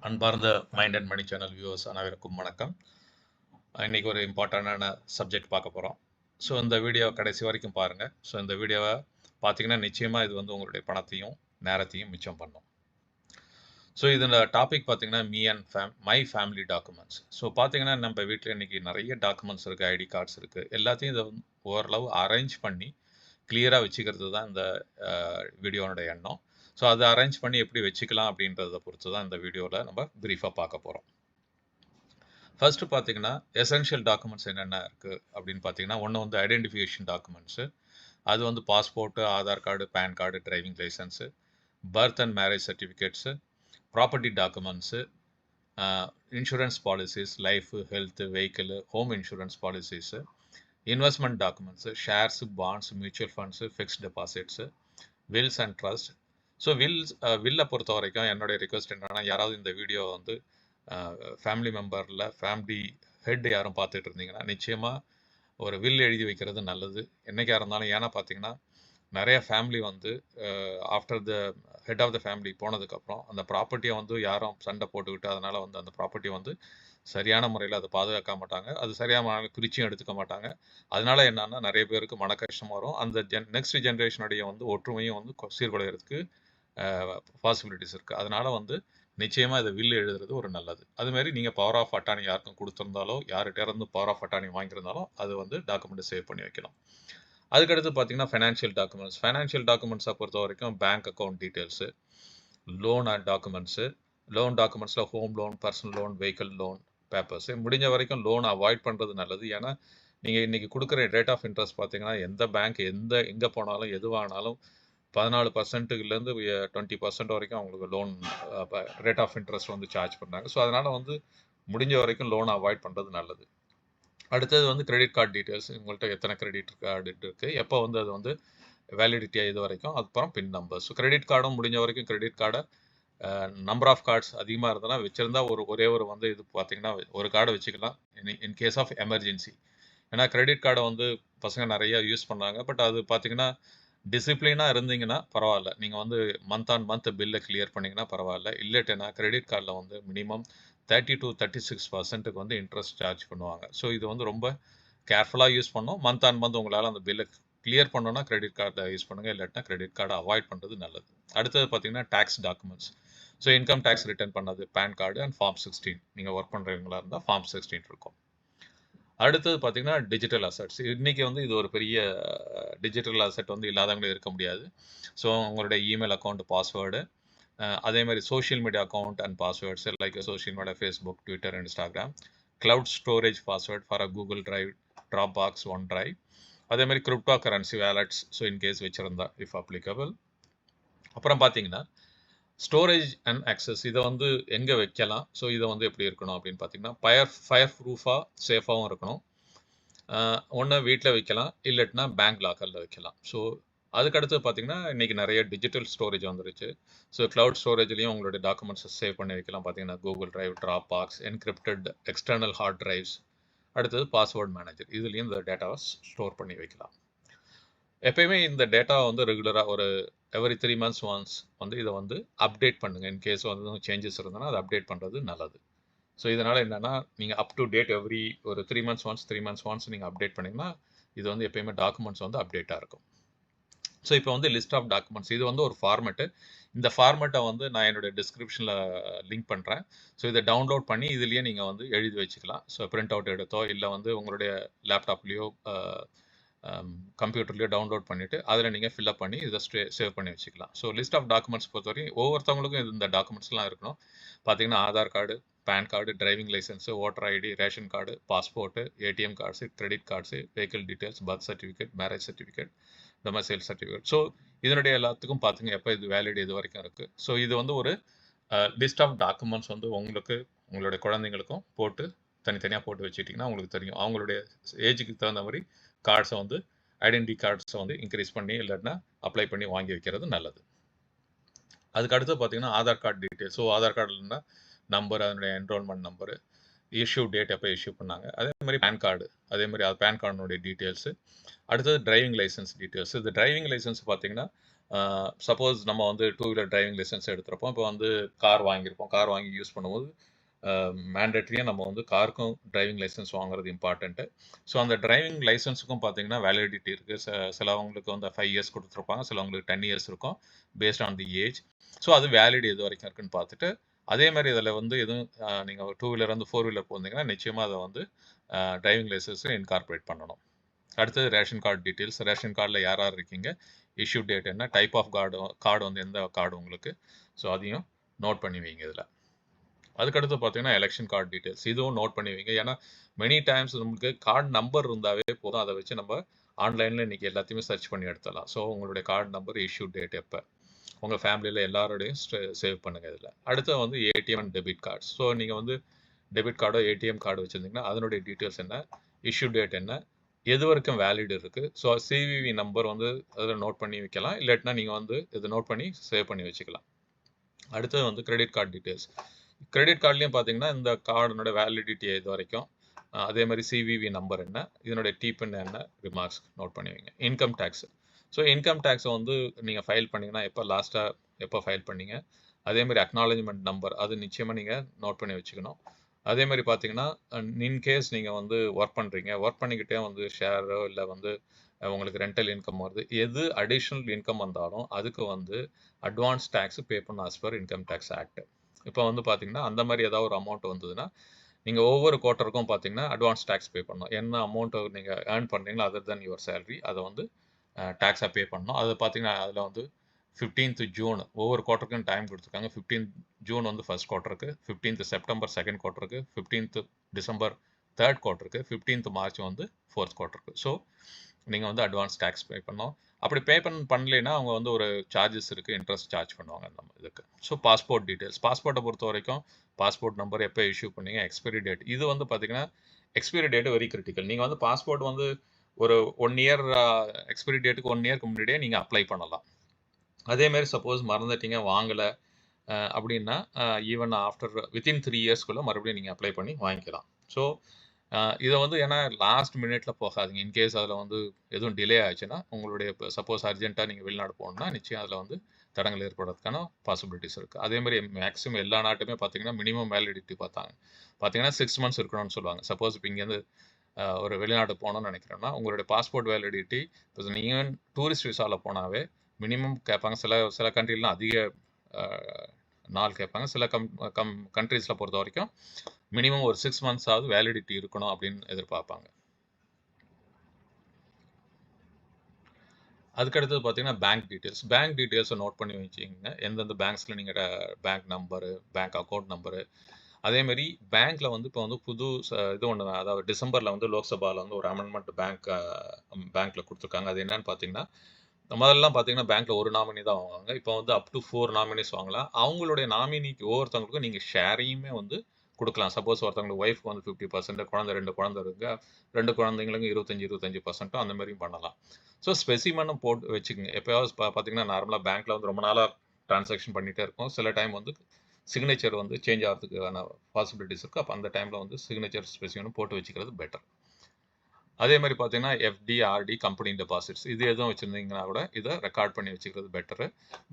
அன்பார்ந்த mind and money channel viewers அனைவருக்கும் வணக்கம். இன்னைக்கு ஒரு இம்பார்ட்டண்டான சப்ஜெக்ட் பார்க்க போகிறோம். ஸோ இந்த வீடியோ கடைசி வரைக்கும் பாருங்கள். ஸோ இந்த வீடியோவை பார்த்தீங்கன்னா நிச்சயமாக இது வந்து உங்களுடைய பணத்தையும் நேரத்தையும் மிச்சம் பண்ணும். ஸோ இதில் டாபிக் பார்த்தீங்கன்னா மை ஃபேமிலி டாக்குமெண்ட்ஸ். ஸோ பார்த்தீங்கன்னா நம்ம வீட்டில் இன்றைக்கி நிறைய டாக்குமெண்ட்ஸ் இருக்குது, ஐடி கார்ட்ஸ் இருக்குது. எல்லாத்தையும் இதை ஓரளவு அரேஞ்ச் பண்ணி கிளியராக வச்சுக்கிறது தான் இந்த வீடியோனுடைய எண்ணம். ஸோ அதை அரேஞ்ச் பண்ணி எப்படி வச்சுக்கலாம் அப்படின்றத பொறுத்து தான் இந்த வீடியோவில் நம்ம ப்ரீஃபாக பார்க்க போகிறோம். ஃபர்ஸ்ட்டு பார்த்தீங்கன்னா எசென்ஷியல் டாக்குமெண்ட்ஸ் என்னென்ன இருக்குது அப்படின்னு பார்த்தீங்கன்னா, ஒன்று வந்து ஐடென்டிஃபிகேஷன் டாக்குமெண்ட்ஸு. அது வந்து passport, Aadhaar card, PAN card, driving licence, birth and marriage certificates, property documents, insurance policies, life, health, vehicle, home insurance policies, investment documents, shares, bonds, mutual funds, fixed deposits, wills and trust. So வில்லை பொறுத்த வரைக்கும் என்னுடைய request என்னென்னா, யாராவது இந்த video வந்து family மெம்பரில் family head யாரும் பார்த்துட்டு இருந்தீங்கன்னா நிச்சயமாக ஒரு வில் எழுதி வைக்கிறது நல்லது என்றைக்காக இருந்தாலும். ஏன்னா பார்த்தீங்கன்னா நிறைய ஃபேமிலி வந்து after the head of the family போனதுக்கப்புறம் அந்த ப்ராப்பர்ட்டியை வந்து யாரும் சண்டை போட்டுக்கிட்டு அதனால் வந்து அந்த ப்ராப்பர்ட்டியை வந்து சரியான முறையில் அதை பாதுகாக்க மாட்டாங்க, அது சரியான முறையில் பிரிச்சும் எடுத்துக்க மாட்டாங்க. அதனால என்னன்னா நிறைய பேருக்கு மன கஷ்டம் வரும். அந்த நெக்ஸ்ட் ஜென்ரேஷனுடைய வந்து ஒற்றுமையும் வந்து சீர்குலைகிறதுக்கு பாசிபிலிட்டிஸ் இருக்குது. அதனால் வந்து நிச்சயமாக இதை வில் எழுதுறது ஒரு நல்லது. அதுமாரி நீங்கள் பவர் ஆஃப் அட்டானி யாருக்கும் கொடுத்துருந்தாலோ, யார்கிட்ட இருந்து பவர் ஆஃப் அட்டானி வாங்கியிருந்தாலும் அது வந்து டாக்குமெண்ட்டை சேவ் பண்ணி வைக்கலாம். அதுக்கடுத்து பார்த்தீங்கன்னா ஃபைனான்ஷியல் டாக்குமெண்ட்ஸ். ஃபைனான்ஷியல் டாக்குமெண்ட்ஸை பொறுத்த வரைக்கும் bank account details, loan and documents. Loan டாக்குமெண்ட்ஸில் home loan, personal loan, vehicle loan papers. முடிஞ்ச வரைக்கும் லோன் அவாய்ட் பண்ணுறது நல்லது. ஏன்னா நீங்கள் இன்றைக்கி கொடுக்குற ரேட் ஆஃப் இன்ட்ரெஸ்ட் பார்த்தீங்கன்னா எந்த பேங்க் எங்கே போனாலும் எதுவானாலும் 14%லேருந்து 20% வரைக்கும் அவங்களுக்கு லோன் ரேட் ஆஃப் இன்ட்ரெஸ்ட் வந்து சார்ஜ் பண்ணுறாங்க. ஸோ அதனால் வந்து முடிஞ்ச வரைக்கும் லோன் அவாய்ட் பண்ணுறது நல்லது. அடுத்தது வந்து கிரெடிட் கார்டு டீட்டெயில்ஸ். உங்கள்கிட்ட எத்தனை கிரெடிட் கார்டு இருக்குது, எப்போ வந்து அது வந்து வேலிடிட்டியாக இது வரைக்கும், அதுக்கப்புறம் பின் நம்பர். ஸோ கிரெடிட் கார்டும் முடிஞ்ச வரைக்கும் கிரெடிட் கார்டை நம்பர் ஆஃப் கார்ட்ஸ் அதிகமாக இருந்ததுன்னா வச்சுருந்தா ஒரே ஒரு வந்து இது பார்த்தீங்கன்னா ஒரு கார்டை வச்சுக்கலாம் இன் கேஸ் ஆஃப் எமர்ஜென்சி. ஏன்னா கிரெடிட் கார்டை வந்து பசங்க நிறைய யூஸ் பண்ணாங்க. பட் அது பார்த்தீங்கன்னா டிசிப்ளினாக இருந்தீங்கன்னா பரவாயில்ல, நீங்கள் வந்து மந்த் ஆன் மந்த் பில்லை கிளியர் பண்ணிங்கன்னா பரவாயில்ல. இல்லைட்டேன்னா கிரெடிட் கார்டில் வந்து மினிமம் 30 to 36% வந்து இன்ட்ரெஸ்ட் சார்ஜ் பண்ணுவாங்க. ஸோ இது வந்து ரொம்ப கேர்ஃபுல்லாக யூஸ் பண்ணணும். மந்த் ஆன் மந்த் உங்களால் அந்த பில்லை கிளியர் பண்ணணும்னா கிரெடிட் கார்டை யூஸ் பண்ணுங்கள், இல்லாட்டினா கிரெடிட் கார்டை அவாய்ட் பண்ணுறது நல்லது. அடுத்தது பார்த்தீங்கன்னா tax documents. So income tax return பண்ணது, பேன் கார்டு அண்ட் ஃபார்ம் 16. நீங்கள் ஒர்க் பண்ணுறவங்களா இருந்தால் ஃபார்ம் 16 இருக்கும். அடுத்தது பார்த்தீங்கன்னா டிஜிட்டல் அசட்ஸ். இன்றைக்கி வந்து இது ஒரு பெரிய டிஜிட்டல் அசட் வந்து இல்லாதவங்களே இருக்க முடியாது. ஸோ உங்களுடைய இமெயில் அக்கௌண்ட் பாஸ்வேர்டு, அதே மாதிரி social media account and passwords like social media Facebook, Twitter, Instagram, cloud storage password for Google drive, drop box, one drive. அதே மாதிரி crypto currency wallets, so in case வச்சுருந்தா if applicable. அப்புறம் பார்த்தீங்கன்னா storage and access, இதை வந்து எங்கே வைக்கலாம், so இதை வந்து எப்படி இருக்கணும் அப்படின்னு பார்த்தீங்கன்னா ஃபயர் ப்ரூஃபாக சேஃபாகவும் இருக்கணும். ஒன்று வீட்டில் வைக்கலாம், இல்லட்டினா பேங்க் லாக்கரில் வைக்கலாம். ஸோ அதுக்கடுத்து பார்த்தீங்கன்னா இன்றைக்கி நிறைய டிஜிட்டல் ஸ்டோரேஜ் வந்துருச்சு. ஸோ க்ளவுட் ஸ்டோரேஜ்லேயும் உங்களுடைய டாக்குமெண்ட்ஸை சேவ் பண்ணி வைக்கலாம். பார்த்தீங்கன்னா Google drive, drop box, encrypted external hard drives, அடுத்தது பாஸ்வேர்ட் மேனேஜர், இதுலேயும் இந்த டேட்டாவை ஸ்டோர் பண்ணி வைக்கலாம். எப்பயுமே இந்த டேட்டா வந்து ரெகுலராக ஒரு எவ்ரி 3 months ஒன்ஸ் வந்து இதை வந்து அப்டேட் பண்ணுங்கள். இன்கேஸ் வந்து சேஞ்சஸ் இருந்ததுன்னா அதை அப்டேட் பண்ணுறது நல்லது. ஸோ இதனால் என்னென்னா நீங்கள் அப் டு டேட் எவ்ரி ஒரு 3 months ஒன்ஸ் நீங்கள் அப்டேட் பண்ணிங்கன்னா இது வந்து எப்பயுமே டாக்குமெண்ட்ஸ் வந்து அப்டேட்டாக இருக்கும். ஸோ இப்போ வந்து லிஸ்ட் ஆஃப் டாக்குமெண்ட்ஸ், இது வந்து ஒரு ஃபார்மெட்டு. இந்த ஃபார்மெட்டை வந்து நான் என்னுடைய டிஸ்கிரிப்ஷனில் லிங்க் பண்ணுறேன். ஸோ இதை டவுன்லோட் பண்ணி இதுலேயே நீங்கள் வந்து எழுதி வச்சுக்கலாம். ஸோ பிரிண்ட் அவுட் எடுத்தோ இல்லை வந்து உங்களுடைய லேப்டாப்லேயோ கம்ப்யூட்டர்லேயோ டவுன்லோட் பண்ணிவிட்டு அதில் நீங்கள் ஃபில்அப் பண்ணி இதை சேவ் பண்ணி வச்சுக்கலாம். ஸோ லிஸ்ட் ஆஃப் டாக்குமெண்ட்ஸ் பொறுத்தவரைக்கும் ஒவ்வொருத்தவங்களுக்கும் இந்த டாக்குமெண்ட்ஸ்லாம் இருக்கணும். பார்த்தீங்கன்னா Aadhaar card, PAN card, driving licence, voter ID, ration card, passport, ATM cards, credit cards, vehicle details, birth certificate, marriage certificate, domicile certificate. So இதனுடைய எல்லாத்துக்கும் பார்த்துங்க எப்போ இது வேலிட் இது வரைக்கும் இருக்குது. ஸோ இது வந்து ஒரு லிஸ்ட் ஆஃப் டாக்குமெண்ட்ஸ் வந்து உங்களுக்கு உங்களுடைய குழந்தைங்களுக்கும் போட்டு தனித்தனியாக போட்டு வச்சுட்டிங்கன்னா உங்களுக்கு தெரியும். அவங்களுடைய ஏஜுக்கு தகுந்த மாதிரி கார்ட்ஸை வந்து ஐடென்டிட்டி கார்ட்ஸை வந்து இன்க்ரீஸ் பண்ணி இல்லைன்னா அப்ளை பண்ணி வாங்கி வைக்கிறது நல்லது. அதுக்கு அடுத்து பார்த்தீங்கன்னா Aadhaar card details. So Aadhaar கார்டுனா நம்பர், அதனுடைய என்ரோல்மெண்ட் நம்பரு, இஷ்யூ டேட் எப்போ இஷ்யூ பண்ணாங்க, அதே மாதிரி பேன் கார்டு, அதே மாதிரி அது பேன் கார்டுனுடைய டீட்டெயில்ஸு. அடுத்தது டிரைவிங் லைசன்ஸ் டீட்டெயில்ஸ். இந்த டிரைவிங் லைசன்ஸ் பார்த்தீங்கன்னா சப்போஸ் நம்ம வந்து டூ வீலர் டிரைவிங் லைசன்ஸ் எடுத்துருப்போம். இப்போ வந்து கார் வாங்கியிருப்போம். கார் வாங்கி யூஸ் பண்ணும்போது மேண்டேட்ரியாக நம்ம வந்து காருக்கும் டிரைவிங் லைசன்ஸ் வாங்குறது இம்பார்ட்டண்ட்டு. ஸோ அந்த டிரைவிங் லைசன்ஸுக்கும் பார்த்தீங்கன்னா வேலிடிட்டி இருக்குது. சிலவங்களுக்கு வந்து 5 இயர்ஸ் கொடுத்துருப்பாங்க, சிலவங்களுக்கு 10 இயர்ஸ் இருக்கும் based on the age. So அது வேலிட் எது வரைக்கும் இருக்குன்னு பார்த்துட்டு, அதே மாதிரி இதில் வந்து எதுவும் நீங்கள் டூ வீலர் வந்து 4 வீலர் போனீங்கன்னா நிச்சயமாக அதை வந்து டிரைவிங் லைசன்ஸை இன்கார்பரேட் பண்ணணும். அடுத்தது ரேஷன் கார்டு டீட்டெயில்ஸ். ரேஷன் கார்டில் யார் யார் இருக்கீங்க, இஷ்யூ டேட் என்ன, டைப் ஆஃப் கார்டு வந்து எந்த கார்டு உங்களுக்கு, ஸோ அதையும் நோட் பண்ணி வைங்க இதில். அதுக்கடுத்து பார்த்தீங்கன்னா எலெக்ஷன் கார்டு டீட்டெயில்ஸ், இதுவும் நோட் பண்ணி வைங்க. ஏன்னா மெனி டைம்ஸ் நமக்கு கார்டு நம்பர் இருந்தாவே போதும், அதை வச்சு நம்ம ஆன்லைனில் இன்றைக்கி எல்லாத்தையுமே சர்ச் பண்ணி எடுத்துடலாம். ஸோ உங்களுடைய கார்டு நம்பர், இஷ்யூ டேட் எப்போ, உங்கள் ஃபேமிலியில் எல்லாரோடையும் சேவ் பண்ணுங்கள் இதில். அடுத்து வந்து ATM and debit cards. So நீங்கள் வந்து டெபிட் கார்டோ ஏடிஎம் கார்டு வச்சுருந்தீங்கன்னா அதனுடைய டீட்டெயில்ஸ் என்ன, இஷ்யூ டேட் என்ன, எது வரைக்கும் வேலிட் இருக்குது. ஸோ சிவிவி நம்பர் வந்து அதில் நோட் பண்ணி வைக்கலாம், இல்லாட்டினா நீங்கள் வந்து இதை நோட் பண்ணி சேவ் பண்ணி வச்சுக்கலாம். அடுத்தது வந்து கிரெடிட் கார்டு டீட்டெயில்ஸ். கிரெடிட் கார்ட்லேயும் பார்த்தீங்கன்னா இந்த கார்டனோட வேலிடிட்டி இது வரைக்கும், அதே மாதிரி சிவிவி நம்பர் என்ன, இதனுடைய டிபின் என்ன, ரிமார்க்ஸ் நோட் பண்ணி வைங்க. Income tax. ஸோ இன்கம் டேக்ஸை வந்து நீங்கள் ஃபைல் பண்ணிங்கன்னா எப்போ ஃபைல் பண்ணீங்க, அதே மாதிரி அக்னாலஜ்மெண்ட் நம்பர் அது நிச்சயமாக நீங்கள் நோட் பண்ணி வச்சுக்கணும். அதே மாதிரி பார்த்தீங்கன்னா இன்கேஸ் நீங்கள் வந்து ஒர்க் பண்ணிக்கிட்டே வந்து ஷேரோ இல்லை வந்து உங்களுக்கு ரெண்டல் இன்கம் வருது, எது அடிஷ்னல் இன்கம் வந்தாலும் அதுக்கு வந்து அட்வான்ஸ் டேக்ஸ் பே பண்ண as per income tax act. இப்போ வந்து பார்த்தீங்கன்னா அந்த மாதிரி ஏதாவது ஒரு அமௌண்ட் வந்ததுன்னா நீங்கள் ஒவ்வொரு குவார்ட்டருக்கும் பார்த்தீங்கன்னா அட்வான்ஸ் டேக்ஸ் பே பண்ணணும். என்ன அமௌண்ட்டை நீங்கள் ஏர்ன் பண்ணுறீங்களோ அதர் தென் யுவர் சேலரி, அதை வந்து டேக்ஸாக பே பண்ணணும். அது பார்த்தீங்கன்னா அதில் வந்து 15th ஜூன் ஒவ்வொரு குவார்ட்டருக்கும் டைம் கொடுத்துருக்காங்க. 15th ஜூன் வந்து ஃபர்ஸ்ட் குவார்ட்டருக்கு, 15th செப்டம்பர் செகண்ட் குவார்ட்டருக்கு, 15th டிசம்பர் தேர்ட் குவார்ட்டருக்கு, 15th மார்ச் வந்து ஃபோர்த் குவார்ட்டருக்கு. ஸோ நீங்கள் வந்து அட்வான்ஸ் டேக்ஸ் பே பண்ணணும். அப்படி பே பண்ணலைன்னா அவங்க வந்து ஒரு சார்ஜஸ் இருக்குது, இன்ட்ரெஸ்ட் சார்ஜ் பண்ணுவாங்க நம்ம இதுக்கு. So passport details. பாஸ்போர்ட்டை பொறுத்த வரைக்கும் பாஸ்போர்ட் நம்பர், எப்போ இஷ்யூ பண்ணீங்க, எக்ஸ்பைரி டேட். இது வந்து பார்த்தீங்கன்னா எக்ஸ்பைரி டேட் வெரி கிரிட்டிக்கல். நீங்கள் வந்து பாஸ்போர்ட் வந்து ஒரு 1 இயர் எக்ஸ்பைரி டேட்டுக்கு 1 இயர்க்கு முன்னாடியே நீங்கள் அப்ளை பண்ணலாம். அதேமாரி சப்போஸ் மறந்துட்டீங்க, வாங்கலை அப்படின்னா ஈவன் ஆஃப்டர் வித்தின் 3 இயர்ஸ்க்குள்ளே மறுபடியும் நீங்கள் அப்ளை பண்ணி வாங்கிக்கலாம். ஸோ இதை வந்து ஏன்னா லாஸ்ட் மினிட்ல போகாதீங்க. இன்கேஸ் அதில் வந்து எதுவும் டிலே ஆச்சுன்னா உங்களுடைய இப்போ சப்போஸ் அர்ஜென்ட்டாக நீங்கள் வெளிநாடு போகணுன்னா நிச்சயம் அதில் வந்து தடங்கள் ஏற்படுறதுக்கான பாசிபிலிட்டிஸ் இருக்குது. அதேமாதிரி மேக்ஸிமம் எல்லா நாட்டுமே பார்த்தீங்கன்னா மினிமம் வேலிடிட்டி பார்த்தீங்கன்னா 6 months இருக்கணும்னு சொல்லுவாங்க. சப்போஸ் இப்போ இங்கேருந்து ஒரு வெளிநாடு போகணும்னு நினைக்கிறோன்னா உங்களுடைய பாஸ்போர்ட் வேலிடிட்டி இப்போ நீங்கள் டூரிஸ்ட் விசாவில் போனாவே மினிமம் கேட்பாங்க. சில கண்ட்ரிலாம் அதிக நாள் கேட்பாங்க. சில கண்ட்ரீஸில் பொறுத்த வரைக்கும் மினிமம் ஒரு 6 months ஆகுது வேலிடிட்டி இருக்கணும் அப்படின்னு எதிர்பார்ப்பாங்க. அதுக்கடுத்தது பார்த்தீங்கன்னா பேங்க் டீட்டெயில்ஸ். பேங்க் டீட்டெயில்ஸை நோட் பண்ணி வச்சுக்கிங்க. எந்தெந்த பேங்க்ஸில் நீங்கள் bank number, bank account number, அதேமாரி பேங்க்கில் வந்து இப்போ வந்து புது இது ஒன்று, அதாவது டிசம்பரில் வந்து லோக்சபாவில் வந்து ஒரு அமெண்ட்மெண்ட் பேங்க்கில் கொடுத்துருக்காங்க. அது என்னன்னு பார்த்தீங்கன்னா, முதல்லாம் பார்த்தீங்கன்னா பேங்க்கில் ஒரு நாமினி தான் வாங்குவாங்க. இப்போ வந்து அப் டு 4 நாமினிஸ் வாங்கலாம். அவங்களுடைய நாமினிக்கு ஒவ்வொருத்தவங்களுக்கும் நீங்கள் ஷேரையுமே வந்து கொடுக்கலாம். சப்போஸ் ஒருத்தவங்களுக்கு ஒய்ஃப்க்கு வந்து 50%, குழந்தை 2 குழந்தை இருக்கு, 2 குழந்தைங்களுக்கு 25% அந்த மாதிரியும் பண்ணலாம். ஸோ ஸ்பெசிமனும் போட்டு வச்சுக்கோங்க. எப்போயாவது பார்த்தீங்கன்னா நார்மலாக பேங்க்கில் வந்து ரொம்ப நாளாக டிரான்சாக்ஷன் பண்ணிகிட்டே இருக்கும். சில டைம் வந்து சிக்னேச்சர் வந்து சேஞ்ச் ஆகிறதுக்கான பாசிபிலிட்டிஸ் இருக்குது. அப்போ அந்த டைமில் வந்து சிக்னேச்சர் ஸ்பெசிமனும் போட்டு வச்சுக்கிறது பெட்டர். அதே மாதிரி பார்த்தீங்கன்னா எஃப்டி, ஆர்டி, கம்பெனி டெபாசிட்ஸ் இது எதுவும் வச்சுருந்தீங்கன்னா கூட இதை ரெக்கார்ட் பண்ணி வச்சுக்கிறது பெட்டரு.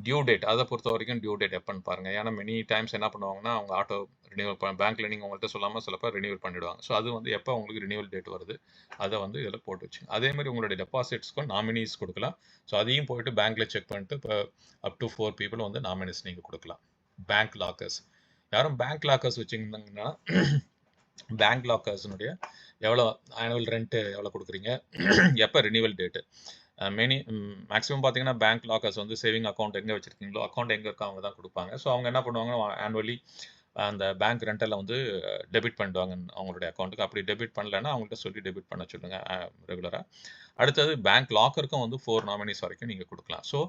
டியூ டேட், அதை பொறுத்த வரைக்கும் டியூ டேட் எப்போன்னு பாருங்கள். ஏன்னா மெனி டைம்ஸ் என்ன பண்ணுவாங்கன்னா அவங்க ஆட்டோ ரினியூவல் பேங்க்கில் நீங்கள் உங்கள்கிட்ட சொல்லாமல் சில பேர் ரினியூவல் பண்ணிவிடுவாங்க. ஸோ அது வந்து எப்போ உங்களுக்கு ரினியூவல் டேட் வருது அதை வந்து இதில் போட்டு வச்சுங்க. அதே மாதிரி உங்களுடைய டெபாசிட்ஸ்க்கும் நாமினிஸ் கொடுக்கலாம். ஸோ அதையும் போயிட்டு பேங்க்கில் செக் பண்ணிட்டு இப்போ அப் டு 4 people வந்து நாமினிஸ் நீங்கள் கொடுக்கலாம். பேங்க் லாக்கர்ஸ், யாரும் பேங்க் லாக்கர்ஸ் வச்சுருந்தாங்கன்னா பேங்க் லாக்கர்ஸ்னுடைய எவ்வளோ ஆனுவல் ரெண்ட்டு எவ்வளோ கொடுக்குறீங்க, எப்போ ரினியூவல் டேட்டு, மேக்ஸிமம் பார்த்தீங்கன்னா பேங்க் லாக்கர்ஸ் வந்து சேவிங் அக்கௌண்ட் எங்கே வச்சுருக்கீங்களோ அக்கௌண்ட் எங்கே இருக்கோ அவங்க தான் கொடுப்பாங்க. ஸோ அவங்க என்ன பண்ணுவாங்க, ஆனுவலி அந்த பேங்க் ரெண்டலில் வந்து டெபிட் பண்ணிடுவாங்க அவங்களுடைய அக்கௌண்ட்டுக்கு. அப்படி டெபிட் பண்ணலைன்னா அவங்கள்ட்ட சொல்லி டெபிட் பண்ண சொல்லுங்க ரெகுலராக. அடுத்தது பேங்க் லாக்கருக்கும் வந்து 4 நாமினிஸ் வரைக்கும் நீங்கள் கொடுக்கலாம். ஸோ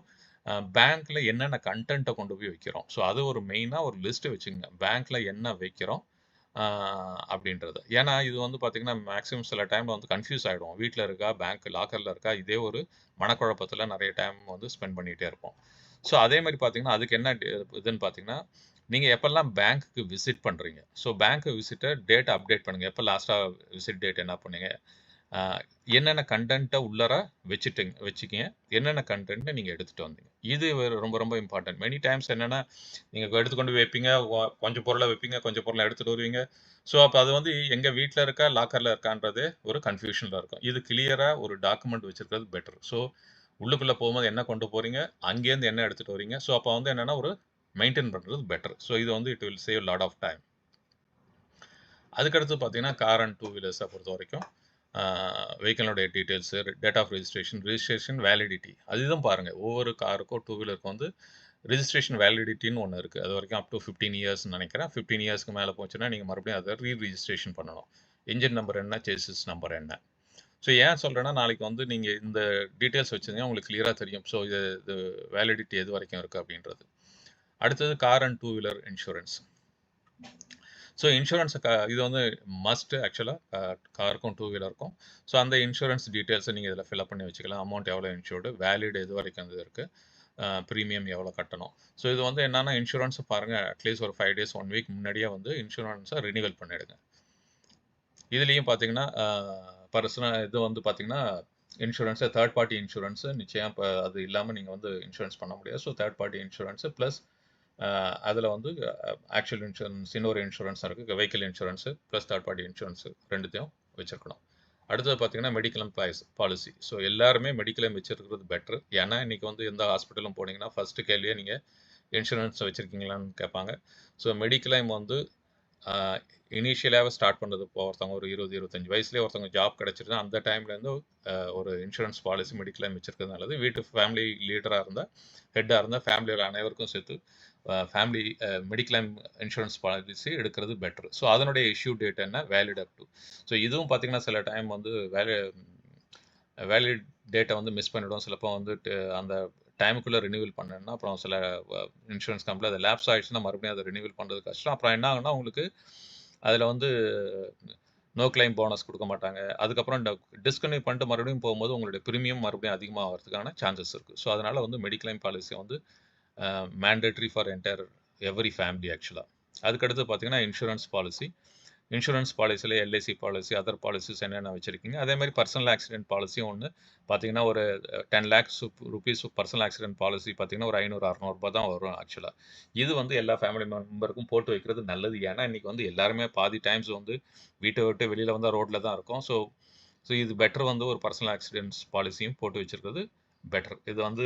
பேங்க்கில் என்னென்ன கண்டென்ட்டை கொண்டு போய் வைக்கிறோம், ஸோ அது ஒரு மெயினாக ஒரு லிஸ்ட்டு வச்சுக்கோங்க. பேங்க்கில் என்ன வைக்கிறோம் அப்படின்றது. ஏன்னா இது வந்து பார்த்தீங்கன்னா மேக்ஸிமம் சில டைமில் வந்து கன்ஃபியூஸ் ஆகிடும். வீட்டில் இருக்கா, பேங்க் லாக்கரில் இருக்கா, இதே ஒரு மனக்குழப்பத்தில் நிறைய டைம் வந்து ஸ்பெண்ட் பண்ணிகிட்டே இருப்போம். ஸோ அதே மாதிரி பார்த்தீங்கன்னா அதுக்கு என்ன இதுன்னு பார்த்தீங்கன்னா, நீங்கள் எப்போல்லாம் பேங்க்குக்கு விசிட் பண்ணுறீங்க, ஸோ பேங்க் விசிட்டை டேட்டை அப்டேட் பண்ணுங்கள். எப்போ லாஸ்ட்டாக விசிட் டேட் என்ன பண்ணீங்க, என்னென்ன கண்டென்ட்டை உள்ளார வச்சுக்கிங்க, என்னென்ன கண்டென்ட்டை நீங்கள் எடுத்துகிட்டு வந்தீங்க. இது ரொம்ப ரொம்ப இம்பார்ட்டன்ட். மெனி டைம்ஸ் என்னென்னா நீங்கள் எடுத்துக்கொண்டு வைப்பீங்க, கொஞ்சம் பொருளை வைப்பீங்க, கொஞ்சம் பொருளை எடுத்துகிட்டு வருவீங்க. ஸோ அப்போ அது வந்து எங்கள் வீட்டில் இருக்கா லாக்கரில் இருக்கான்றது ஒரு கன்ஃபியூஷனில் இருக்கும். இது கிளியராக ஒரு டாக்குமெண்ட் வச்சுருக்கிறது பெட்டர். ஸோ உள்ளுக்குள்ளே போகும்போது என்ன கொண்டு போகிறீங்க, அங்கேருந்து என்ன எடுத்துகிட்டு வரீங்க. ஸோ அப்போ வந்து என்னென்னா ஒரு மெயின்டைன் பண்ணுறது பெட்டர். ஸோ இது வந்து it will save lot of time. அதுக்கடுத்து பார்த்தீங்கன்னா கார் அண்ட் 2 வீலர்ஸை பொறுத்த வரைக்கும் வெஹிக்கிளோடைய details, date of registration validity அதுதான் பாருங்கள். ஒவ்வொரு காருக்கோ 2 வீலருக்கும் வந்து ரிஜிஸ்ட்ரேஷன் வேலிடிட்டின்னு ஒன்று இருக்குது. அது வரைக்கும் அப் டு 15 இயர்ஸ்னு நினைக்கிறேன். 15 இயர்ஸ்க்கு மேலே போச்சுன்னா நீங்கள் மறுபடியும் அதை ரீரிஜிஸ்ட்ரேஷன் பண்ணணும். இன்ஜின் நம்பர் என்ன, சேசிஸ் நம்பர் என்ன. ஸோ ஏன் சொல்கிறேன்னா நாளைக்கு வந்து நீங்கள் இந்த டீட்டெயில்ஸ் வச்சுருந்தீங்கன்னா உங்களுக்கு கிளியராக தெரியும். ஸோ இது வேலிடிட்டி எது வரைக்கும் இருக்குது அப்படின்றது. அடுத்தது car and 2 wheeler insurance. So இன்சூரன்ஸை இது வந்து மஸ்ட் ஆக்சுவலாக காருக்கும் 2 வீலருக்கும். ஸோ அந்த இன்சூரன்ஸ் டீட்டெயில்ஸை நீங்கள் இதில் ஃபில்அப் பண்ணி வச்சுக்கலாம். அமௌண்ட் எவ்வளோ இன்சூர்டு, வேலிட் எது வரைக்கும் அது இருக்குது, ப்ரீமியம் எவ்வளோ கட்டணும். ஸோ இது வந்து என்னென்னா இன்சூரன்ஸை பாருங்கள், அட்லீஸ்ட் ஒரு 5 டேஸ் 1 வீக் முன்னாடியே வந்து இன்சூரன்ஸை ரினிவல் பண்ணிவிடுங்க. இதுலேயும் பார்த்தீங்கன்னா இது வந்து பார்த்தீங்கன்னா இன்சூரன்ஸு தேர்ட் பார்ட்டி இன்சூரன்ஸு நிச்சயம் இப்போ அது இல்லாமல் நீங்கள் வந்து இன்சூரன்ஸ் பண்ண முடியாது. So third party insurance plus அதில் வந்து ஆக்சுவல் இன்சூரன்ஸ் இன்னொரு இன்சூரன்ஸ் இருக்குது, vehicle insurance plus third party insurance ரெண்டுத்தையும் வச்சுருக்கணும். அடுத்தது பார்த்தீங்கன்னா மெடிக்கல் பாலிசி. ஸோ எல்லாருமே மெடிக்கல் வச்சுருக்கிறது பெட்ரு. ஏன்னா இன்றைக்கி வந்து எந்த ஹாஸ்பிட்டலும் போனீங்கன்னா ஃபஸ்ட்டு கேள்வியே நீங்கள் இன்சூரன்ஸ் வச்சுருக்கீங்களான்னு கேட்பாங்க. ஸோ மெடிக்ளைம் வந்து இனிஷியலாகவே ஸ்டார்ட் பண்ணுறது. இப்போ ஒருத்தவங்க ஒரு 20-25 வயசுலேயே ஒருத்தவங்க ஜாப் கிடச்சிருந்தா அந்த டைம்லேருந்து ஒரு இன்சூரன்ஸ் பாலிசி மெடிக்ளைம் வச்சுருக்கிறது நல்லது. வீட்டு ஃபேமிலி லீடராக இருந்தால், ஹெட்டாக இருந்தால் ஃபேமிலியில் அனைவருக்கும் சேர்த்து ஃபேமிலி மெடிக்ளைம் இன்சூரன்ஸ் பாலிசி எடுக்கிறது பெட்ரு. ஸோ அதனுடைய இஷ்யூ டேட் என்ன, வேலிட் அப் டு. ஸோ இதுவும் பார்த்திங்கன்னா சில டைம் வந்து வேலிட் டேட்டை வந்து மிஸ் பண்ணிவிடும். சிலப்போ வந்துட்டு அந்த டைமுக்குள்ளே ரினியூவல் பண்ணணும்னா அப்புறம் சில இன்சூரன்ஸ் கம்பெனி அதை லேப்ஸ் ஆகிடுச்சுன்னா மறுபடியும் அதை ரினியூவல் பண்ணுறது கஷ்டம். அப்புறம் என்ன ஆகுனா உங்களுக்கு அதில் வந்து நோ கிளைம் போனஸ் கொடுக்க மாட்டாங்க. அதுக்கப்புறம் டிஸ்கன்டினியூ பண்ணிட்டு மறுபடியும் போகும்போது உங்களுடைய ப்ரீமியம் மறுபடியும் அதிகமாக ஆகிறதுக்கான சான்சஸ் இருக்குது. ஸோ அதனால் வந்து மெடிக்ளைம் பாலிசி வந்து மேண்டேட்ரி ஃபார் எவ்ரி ஃபேமிலி ஆக்சுவலாக. அதுக்கடுத்து பார்த்தீங்கன்னா இன்சூரன்ஸ் பாலிசியில் எல்ஐசி பாலிசி, அதர் பாலிசிஸ் என்னென்ன வச்சுருக்கீங்க. அதேமாதிரி பர்சனல் ஆக்சிடென்ட் பாலிசியும் ஒன்று பார்த்தீங்கன்னா ஒரு 10 lakhs rupees personal accident policy பார்த்தீங்கன்னா ஒரு 500-600 தான் வரும் ஆக்சுவலாக. இது வந்து எல்லா ஃபேமிலி மெம்பருக்கும் போட்டு வைக்கிறது நல்லது. ஏன்னா இன்றைக்கி வந்து எல்லாருமே பாதி டைம்ஸ் வந்து வீட்டை விட்டு வெளியில் வந்தால் ரோட்டில் தான் இருக்கும். ஸோ இது பெட்டர் வந்து ஒரு பர்சனல் ஆக்சிடென்ட்ஸ் பாலிசியும் போட்டு வச்சுருக்கிறது பெட்டர். இது வந்து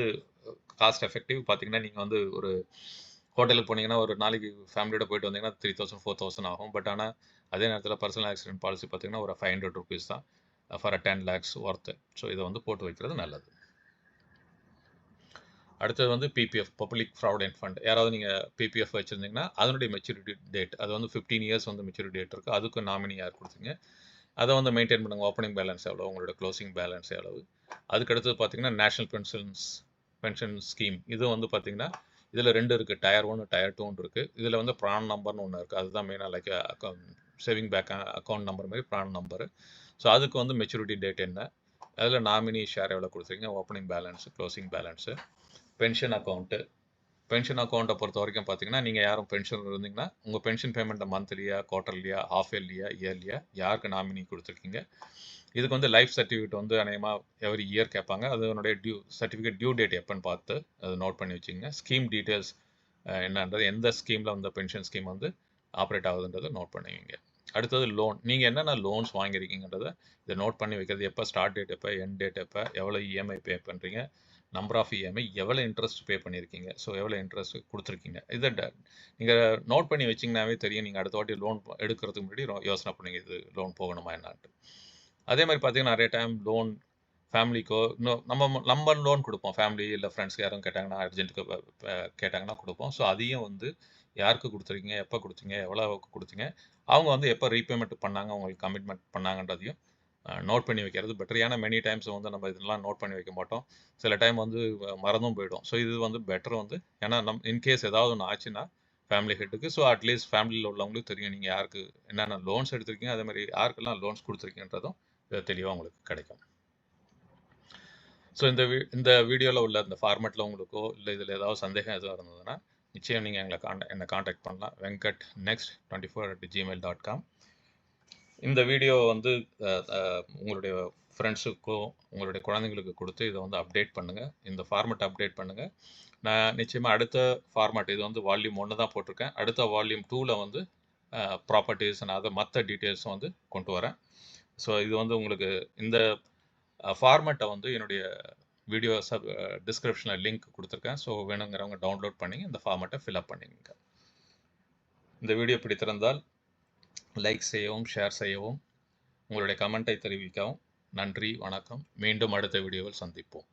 காஸ்ட் எஃபெக்டிவ். பார்த்தீங்கன்னா நீங்கள் வந்து ஒரு ஹோட்டலுக்கு போனீங்கன்னா ஒரு நாளைக்கு ஃபேமிலியோட போயிட்டு வந்தீங்கன்னா 3000-4000 ஆகும். பட் ஆனால் அதே நேரத்தில் பர்சனல் ஆக்சிடென்ட் பாலிசி பார்த்தீங்கன்னா ஒரு 500 rupees தான் ஃபார் 10 lakhs ஒர்த்து. ஸோ இதை வந்து போட்டு வைக்கிறது நல்லது. அடுத்தது வந்து பிபிஎஃப், பப்ளிக் ப்ராவிடென்ட் ஃபண்ட். யாராவது நீங்கள் பிபிஎஃப் வச்சுருந்தீங்கன்னா அதனுடைய மெச்சூரிட்டி டேட் அது வந்து 15 இயர்ஸ் வந்து மெச்சூரிட்டி டேட் இருக்குது. அதுக்கு நாமினி யார் கொடுத்தீங்க அதை வந்து மெயின்டைன் பண்ணுங்கள். ஓப்பனிங் பேலன்ஸ் எவ்வளோ, உங்களோட க்ளோசிங் பேலன்ஸ் எவ்வளவு. அதுக்கடுத்து பார்த்தீங்கன்னா நேஷனல் பென்ஷன் ஸ்கீம். இது வந்து பார்த்தீங்கன்னா இதில் 2 இருக்குது, Tier 1 Tier 2 இருக்குது. இதில் வந்து ப்ரான் நம்பர்னு ஒன்று இருக்குது. அதுதான் மெயினாக like saving bank account number மாதிரி ப்ரான் நம்பரு. ஸோ அதுக்கு வந்து மெச்சூரிட்டி டேட் என்ன, அதில் நாமினி ஷேர் எவ்வளோ கொடுத்துருக்கீங்க, opening balance, closing balance. Pension அக்கௌண்ட்டை பொறுத்த வரைக்கும் பார்த்தீங்கன்னா நீங்கள் யாரும் பென்ஷன் இருந்தீங்கன்னா உங்கள் பென்ஷன் பேமெண்ட்டை மந்த்லியா, குவார்ட்டர்லியா, ஹாஃப் இயர்லியா யாருக்கு நாமினி கொடுத்துருக்கீங்க. இதுக்கு வந்து லைஃப் சர்டிஃபிகேட் வந்து அநேகமாக எவ்ரி இயர் கேட்பாங்க. அதனுடைய சர்டிஃபிகேட் டியூ டேட் எப்போன்னு பார்த்து அதை நோட் பண்ணி வச்சுங்க. ஸ்கீம் டீட்டெயில்ஸ் என்னன்றது, எந்த ஸ்கீமில் வந்து பென்ஷன் ஸ்கீம் வந்து ஆப்ரேட் ஆகுதுன்றதை நோட் பண்ணுவீங்க. அடுத்தது லோன். நீங்கள் என்னென்ன லோன்ஸ் வாங்கியிருக்கீங்கன்றதை இதை நோட் பண்ணி வைக்கிறது. எப்போ ஸ்டார்ட் டேட் எப்போ, எண்ட் டேட் எப்போ, எவ்வளோ இஎம்ஐ பே பண்ணுறீங்க, நம்பர் ஆஃப் இஎம்ஐ, எவ்வளோ இன்ட்ரெஸ்ட் பே பண்ணியிருக்கீங்க, ஸோ எவ்வளோ இன்ட்ரெஸ்ட் கொடுத்துருக்கீங்க. இதை நீங்கள் நோட் பண்ணி வச்சிங்கனாவே தெரியும். நீங்கள் அடுத்த வாட்டி லோன் எடுக்கிறதுக்கு முன்னாடி யோசனை பண்ணுங்க, இது லோன் போகணுமா என்னான்ட்டு. அதே மாதிரி பார்த்தீங்கன்னா நிறைய டைம் லோன் ஃபேமிலிக்கோ இன்னும் நம்ம லோன் கொடுப்போம். ஃபேமிலி இல்லை ஃப்ரெண்ட்ஸ் யாரும் கேட்டாங்கன்னா, அர்ஜென்ட்டுக்கு கேட்டாங்கன்னா கொடுப்போம். ஸோ அதையும் வந்து யாருக்கு கொடுத்துருக்கீங்க, எப்போ கொடுத்தீங்க, எவ்வளோவுக்கு கொடுத்தீங்க, அவங்க வந்து எப்போ ரீபேமெண்ட் பண்ணாங்க, அவங்களுக்கு கமிட்மெண்ட் பண்ணாங்கன்றதையும் நோட் பண்ணி வைக்கிறது பெட்டர். ஏன்னா மெனி டைம்ஸ் வந்து நம்ம இதெல்லாம் நோட் பண்ணி வைக்க மாட்டோம். சில டைம் வந்து மறந்தும் போயிடும். ஸோ இது வந்து பெட்டர் வந்து, ஏன்னா இன்கேஸ் ஏதாவது ஒன்று ஆச்சுன்னா ஃபேமிலி ஹெட்டுக்கு, ஸோ அட்லீஸ்ட் ஃபேமிலியில் உள்ளவங்களுக்கு தெரியும் நீங்கள் யாருக்கு என்னென்ன லோன்ஸ் எடுத்திருக்கீங்க, அதே மாதிரி யாருக்கெல்லாம் லோன்ஸ் கொடுத்துருக்கீங்கன்றதும் தெளிவாக உங்களுக்கு கிடைக்கும். ஸோ இந்த வீடியோவில் உள்ள இந்த ஃபார்மேட்டில் உங்களுக்கோ இல்லை இதில் ஏதாவது சந்தேகம் எதுவும் இருந்ததுன்னா நிச்சயம் நீங்கள் என்னை காண்டாக்ட் பண்ணலாம். venkat.next24@gmail.com. இந்த வீடியோ வந்து உங்களுடைய ஃப்ரெண்ட்ஸுக்கோ, உங்களுடைய குழந்தைங்களுக்கு குடுத்து இத வந்து அப்டேட் பண்ணுங்க. இந்த ஃபார்மேட் அப்டேட் பண்ணுங்க. நான் நிச்சயமா அடுத்த ஃபார்மேட் இது வந்து வால்யூம் 1 தான் போட்டிருக்கேன். அடுத்த வால்யூம் 2ல வந்து ப்ராப்பர்ட்டீஸ் அண்ட் மத்த டீட்டெயில்ஸும் வந்து கொண்டு வரேன். ஸோ இது வந்து உங்களுக்கு இந்த ஃபார்மேட்ட வந்து என்னுடைய வீடியோ டிஸ்கிரிப்ஷன்ல லிங்க் குடுத்துருக்கேன். ஸோ வேணுங்கிறவங்க டவுன்லோட் பண்ணி இந்த ஃபார்மேட்ட ஃபில் அப் பண்ணிக்கங்க. இந்த வீடியோ பிடித்திருந்தால் லைக் செய்யவும், ஷேர் செய்யவும், உங்களுடைய கமெண்ட்டை தெரிவிக்கவும். நன்றி, வணக்கம். மீண்டும் அடுத்த வீடியோவில் சந்திப்போம்.